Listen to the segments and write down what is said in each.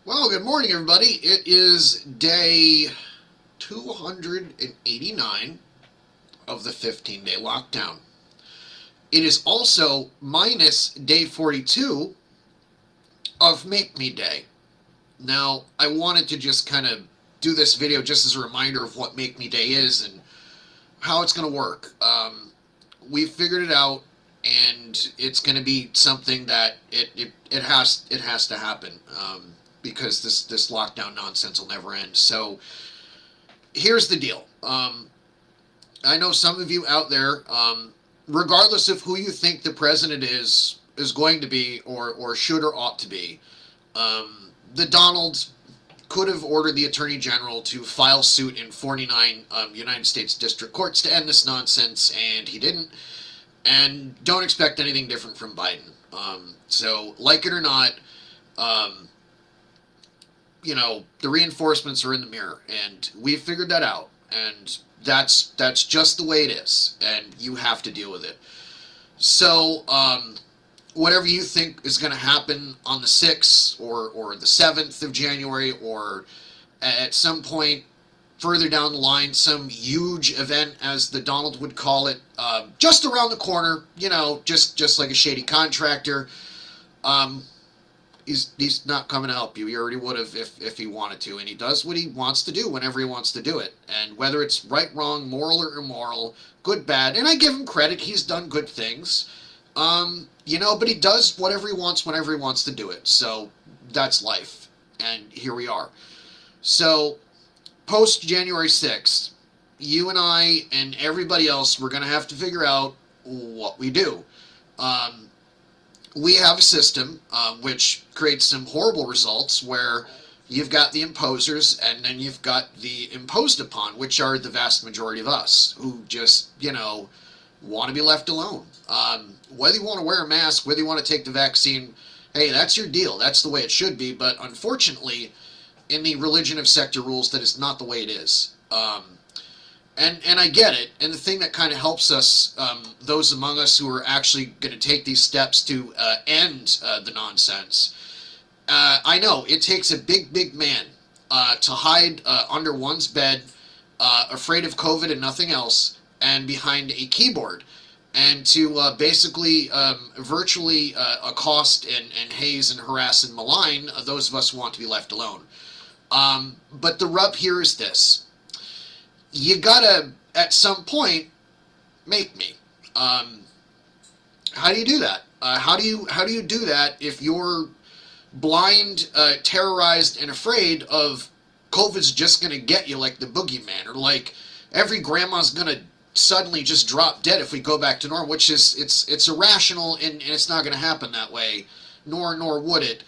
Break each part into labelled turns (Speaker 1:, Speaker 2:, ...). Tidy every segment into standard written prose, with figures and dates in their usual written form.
Speaker 1: Well, good morning, everybody. It is day 289 of the 15-day lockdown. It is also minus day 42 of Make Me Day. Now, I wanted to just kind of do this video just as a reminder of what Make Me Day is and how it's going to work. We've figured it out, and it's going to be something that it has to happen. Because this lockdown nonsense will never end. So here's the deal. I know some of you out there, regardless of who you think the president is going to be or should or ought to be, the Donald could have ordered the Attorney General to file suit in 49 United States district courts to end this nonsense, and he didn't. And don't expect anything different from Biden. So, like it or not, the reinforcements are in the mirror, and we've figured that out, and that's just the way it is, and you have to deal with it. So, whatever you think is going to happen on the 6th or the 7th of January, or at some point further down the line, some huge event, as the Donald would call it, just around the corner, just like a shady contractor, He's not coming to help you. He already would have if he wanted to, and he does what he wants to do whenever he wants to do it. And whether it's right, wrong, moral or immoral, good, bad, and I give him credit, he's done good things. But he does whatever he wants whenever he wants to do it. So that's life, and here we are. So post January 6th, you and I and everybody else, we're going to have to figure out what we do. We have a system which creates some horrible results where you've got the imposers and then you've got the imposed upon, which are the vast majority of us who just, want to be left alone. Whether you want to wear a mask, whether you want to take the vaccine, hey, that's your deal. That's the way it should be. But unfortunately, in the religion of sector rules, that is not the way it is. And I get it. And the thing that kind of helps us, those among us who are actually going to take these steps to end the nonsense, I know it takes a big man to hide under one's bed, afraid of COVID and nothing else, and behind a keyboard, and to basically virtually accost and haze and harass and malign those of us who want to be left alone. But the rub here is this. You gotta, at some point, make me. How do you do that? How do you do that if you're blind, terrorized, and afraid of COVID's just gonna get you like the boogeyman, or like every grandma's gonna suddenly just drop dead if we go back to normal, which is it's irrational and it's not gonna happen that way, nor would it.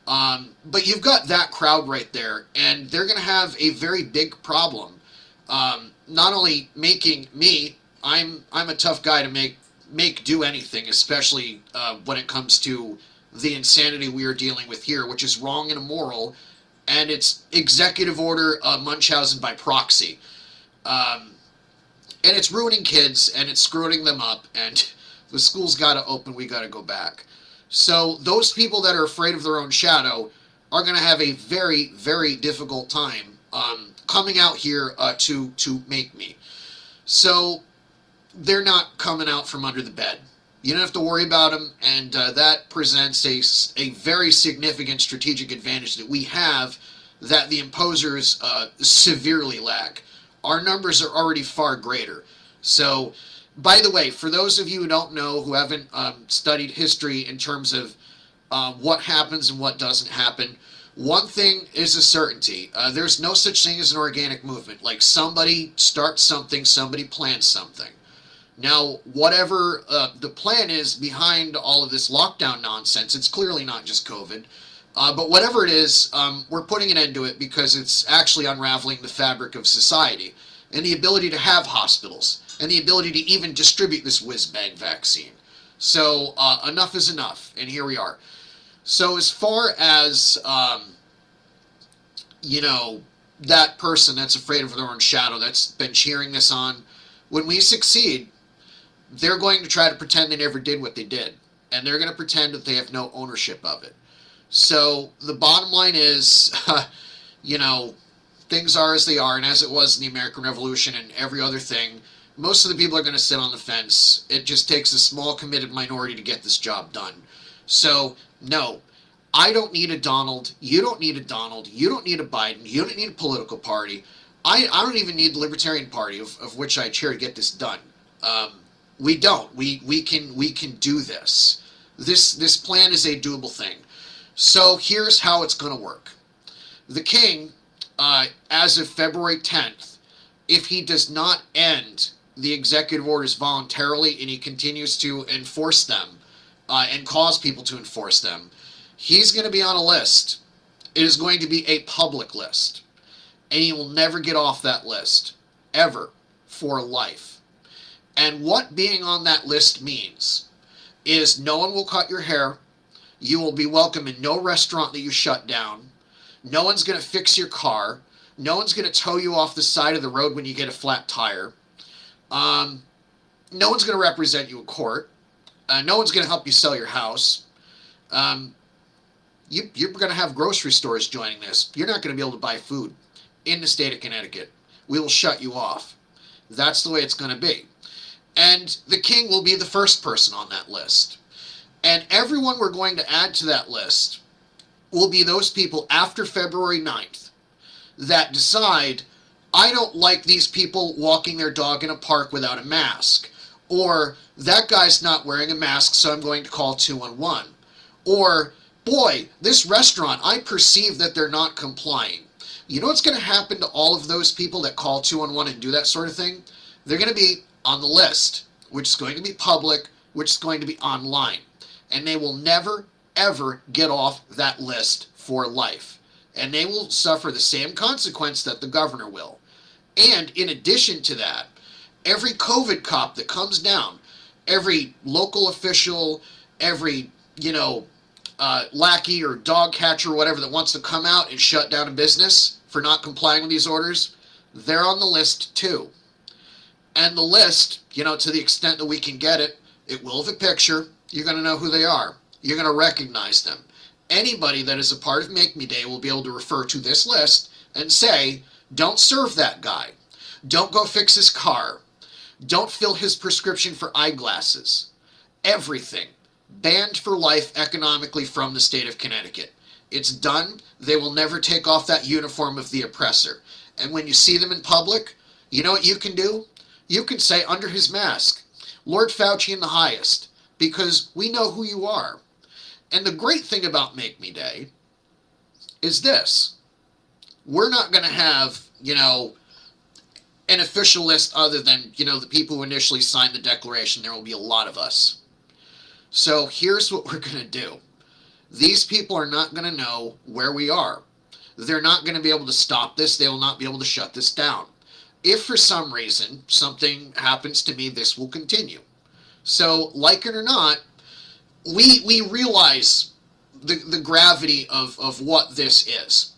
Speaker 1: But you've got that crowd right there, and they're gonna have a very big problem. Not only making me, I'm a tough guy to make do anything, especially when it comes to the insanity we are dealing with here, which is wrong and immoral, and it's executive order Munchausen by proxy. And it's ruining kids, and it's screwing them up, and the school's got to open, we got to go back. So those people that are afraid of their own shadow are going to have a very, very difficult time coming out here to make me. So they're not coming out from under the bed. You don't have to worry about them, and that presents a very significant strategic advantage that we have that the imposers severely lack. Our numbers are already far greater. So, by the way, for those of you who don't know, who haven't studied history in terms of what happens and what doesn't happen, one thing is a certainty. There's no such thing as an organic movement. Like, somebody starts something, somebody plans something. Now, whatever the plan is behind all of this lockdown nonsense, it's clearly not just COVID. But whatever it is, we're putting an end to it because it's actually unraveling the fabric of society and the ability to have hospitals and the ability to even distribute this whiz-bang vaccine. So enough is enough, and here we are. So as far as, that person that's afraid of their own shadow, that's been cheering this on, when we succeed, they're going to try to pretend they never did what they did. And they're going to pretend that they have no ownership of it. So the bottom line is, you know, things are as they are, and as it was in the American Revolution and every other thing, most of the people are going to sit on the fence. It just takes a small committed minority to get this job done. So, no, I don't need a Donald. You don't need a Donald. You don't need a Biden. You don't need a political party. I don't even need the Libertarian Party, of which I chair, to get this done. Um, we don't. We can do this. This plan is a doable thing. So here's how it's going to work. The king, as of February 10th, if he does not end the executive orders voluntarily and he continues to enforce them and cause people to enforce them, he's going to be on a list. It is going to be a public list. And he will never get off that list, ever, for life. And what being on that list means is no one will cut your hair. You will be welcome in no restaurant that you shut down. No one's going to fix your car. No one's going to tow you off the side of the road when you get a flat tire. No one's going to represent you in court. No one's going to help you sell your house. You're going to have grocery stores joining this. You're not going to be able to buy food in the state of Connecticut. We will shut you off. That's the way it's going to be. And the king will be the first person on that list. And everyone we're going to add to that list will be those people after February 9th that decide, I don't like these people walking their dog in a park without a mask. Or, that guy's not wearing a mask, so I'm going to call 211. Or, boy, this restaurant, I perceive that they're not complying. You know what's going to happen to all of those people that call 211 and do that sort of thing? They're going to be on the list, which is going to be public, which is going to be online. And they will never, ever get off that list for life. And they will suffer the same consequence that the governor will. And in addition to that, every COVID cop that comes down, every local official, every, lackey or dog catcher or whatever that wants to come out and shut down a business for not complying with these orders, they're on the list too. And the list, to the extent that we can get it, it will have a picture. You're going to know who they are. You're going to recognize them. Anybody that is a part of Make Me Day will be able to refer to this list and say, don't serve that guy. Don't go fix his car. Don't fill his prescription for eyeglasses. Everything banned for life economically from the state of Connecticut. It's done. They will never take off that uniform of the oppressor. And when you see them in public, you know what you can do? You can say under his mask, Lord Fauci in the highest, because we know who you are. And the great thing about Make Me Day is this. We're not going to have, an official list other than, the people who initially signed the declaration. There will be a lot of us. So here's what we're going to do. These people are not going to know where we are. They're not going to be able to stop this. They will not be able to shut this down. If for some reason something happens to me, this will continue. So, like it or not, we realize the gravity of what this is.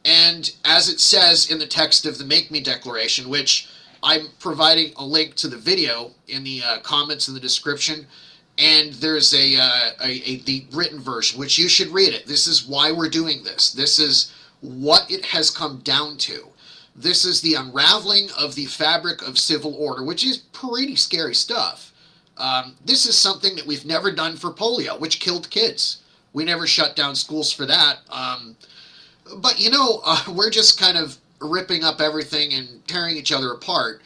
Speaker 1: And as it says in the text of the Make Me Declaration, which I'm providing a link to the video in the comments in the description, and there's the written version, which you should read it. This is why we're doing this. This is what it has come down to. This is the unraveling of the fabric of civil order, which is pretty scary stuff. This is something that we've never done for polio, which killed kids. We never shut down schools for that. But, we're just kind of ripping up everything and tearing each other apart.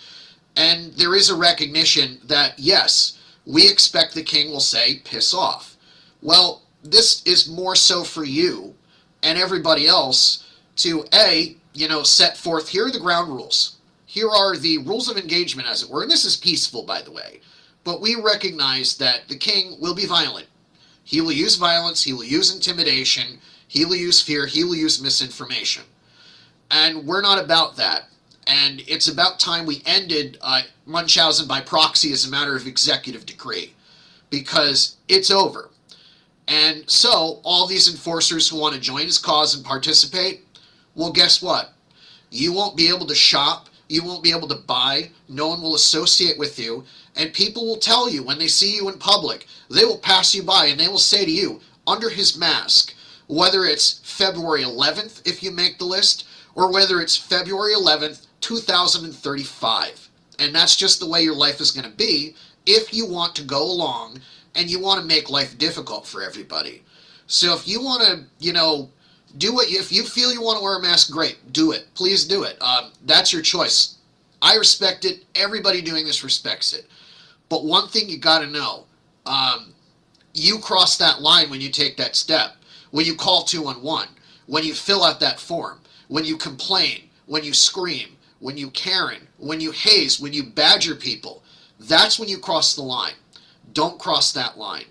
Speaker 1: And there is a recognition that, yes, we expect the king will say, piss off. Well, this is more so for you and everybody else to, set forth, here are the ground rules. Here are the rules of engagement, as it were. And this is peaceful, by the way. But we recognize that the king will be violent. He will use violence. He will use intimidation. He will use fear. He will use misinformation. And we're not about that. And it's about time we ended Munchausen by proxy as a matter of executive decree. Because it's over. And so, all these enforcers who want to join his cause and participate, well, guess what? You won't be able to shop. You won't be able to buy. No one will associate with you. And people will tell you when they see you in public, they will pass you by and they will say to you, under his mask, whether it's February 11th if you make the list, or whether it's February 11th, 2035. And that's just the way your life is going to be if you want to go along and you want to make life difficult for everybody. So if you want to, do it, if you feel you want to wear a mask, great, do it. Please do it. That's your choice. I respect it. Everybody doing this respects it. But one thing you got to know, you cross that line when you take that step, when you call 211, when you fill out that form, when you complain, when you scream, when you Karen, when you haze, when you badger people. That's when you cross the line. Don't cross that line.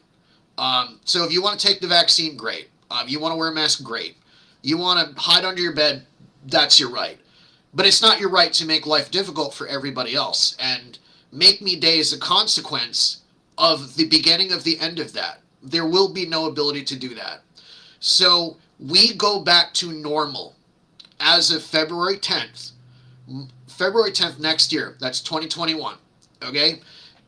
Speaker 1: So if you want to take the vaccine, great. You want to wear a mask, great. You want to hide under your bed, that's your right. But it's not your right to make life difficult for everybody else. And Make Me Day is a consequence of the beginning of the end of that. There will be no ability to do that. So we go back to normal as of February 10th. February 10th next year, that's 2021, okay?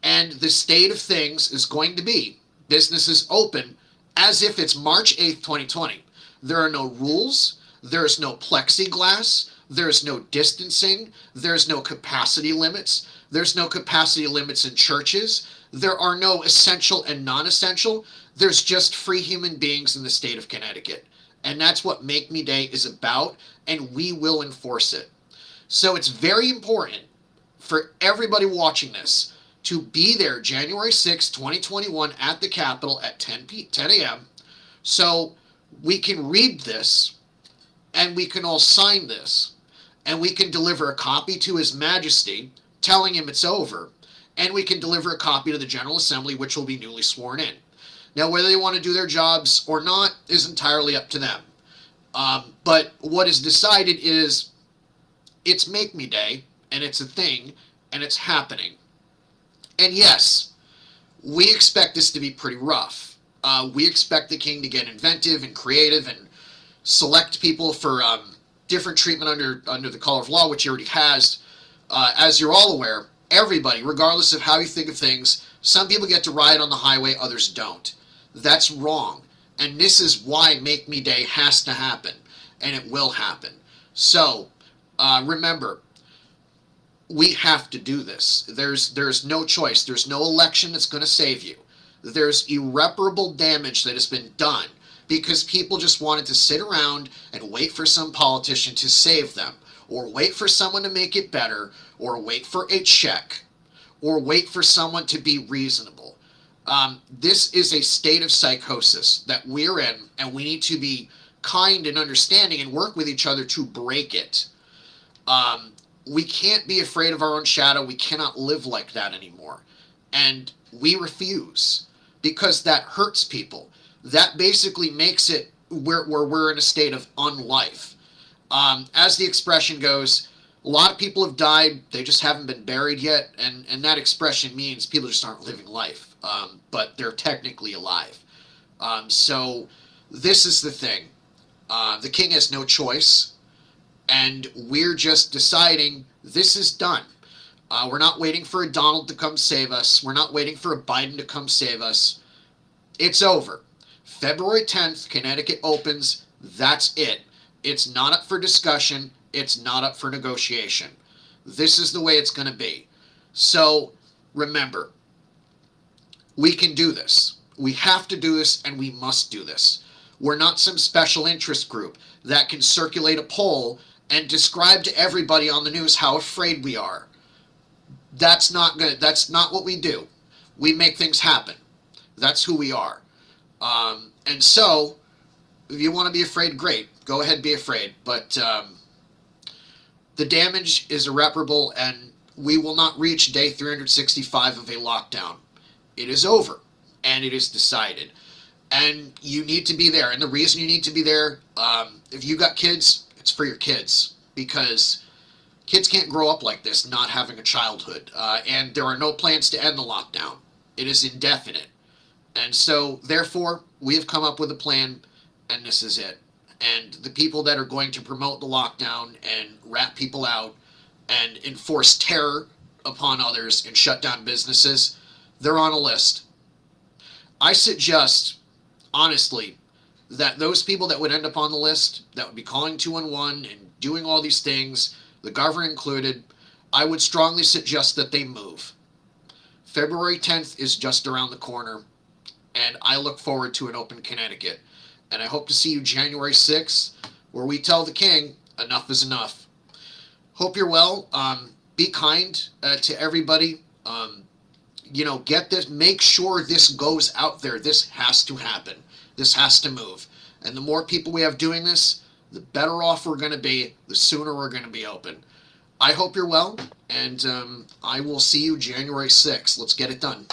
Speaker 1: And the state of things is going to be businesses open as if it's March 8th, 2020. There are no rules, there's no plexiglass, there's no distancing, there's no capacity limits, there's no capacity limits in churches, there are no essential and non-essential, there's just free human beings in the state of Connecticut. And that's what Make Me Day is about, and we will enforce it. So it's very important for everybody watching this to be there January 6, 2021 at the Capitol at 10 a.m. so we can read this and we can all sign this and we can deliver a copy to His Majesty telling him it's over, and we can deliver a copy to the General Assembly, which will be newly sworn in. Now, whether they want to do their jobs or not is entirely up to them. But what is decided is it's Make Me Day, and it's a thing, and it's happening. And yes, we expect this to be pretty rough. We expect the king to get inventive and creative and select people for different treatment under the color of law, which he already has. As you're all aware, everybody, regardless of how you think of things, some people get to ride on the highway, others don't. That's wrong. And this is why Make Me Day has to happen. And it will happen. So, remember, we have to do this. There's no choice. There's no election that's going to save you. There's irreparable damage that has been done because people just wanted to sit around and wait for some politician to save them, or wait for someone to make it better, or wait for a check, or wait for someone to be reasonable. This is a state of psychosis that we're in, and we need to be kind and understanding and work with each other to break it. We can't be afraid of our own shadow. We cannot live like that anymore. And we refuse, because that hurts people. That basically makes it where we're in a state of unlife. As the expression goes, a lot of people have died, they just haven't been buried yet, and that expression means people just aren't living life, but they're technically alive. So this is the thing. The king has no choice, and we're just deciding this is done. We're not waiting for a Donald to come save us. We're not waiting for a Biden to come save us. It's over. February 10th, Connecticut opens. That's it. It's not up for discussion. It's not up for negotiation. This is the way it's going to be. So remember, we can do this. We have to do this, and we must do this. We're not some special interest group that can circulate a poll and describe to everybody on the news how afraid we are. That's not good. That's not what we do. We make things happen. That's who we are. And so, if you want to be afraid, great. Go ahead and be afraid. But the damage is irreparable, and we will not reach day 365 of a lockdown. It is over, and it is decided. And you need to be there. And the reason you need to be there, if you got kids, it's for your kids. Because kids can't grow up like this, not having a childhood. And there are no plans to end the lockdown. It is indefinite. And so, therefore, we have come up with a plan, and this is it. And the people that are going to promote the lockdown and rat people out and enforce terror upon others and shut down businesses, they're on a list. I suggest, honestly, that those people that would end up on the list, that would be calling 211 and doing all these things, the governor included, I would strongly suggest that they move. February 10th is just around the corner, and I look forward to an open Connecticut. And I hope to see you January 6th, where we tell the king, enough is enough. Hope you're well. Be kind to everybody. Get this, make sure this goes out there. This has to happen. This has to move. And the more people we have doing this, the better off we're going to be, the sooner we're going to be open. I hope you're well, and I will see you January 6th. Let's get it done.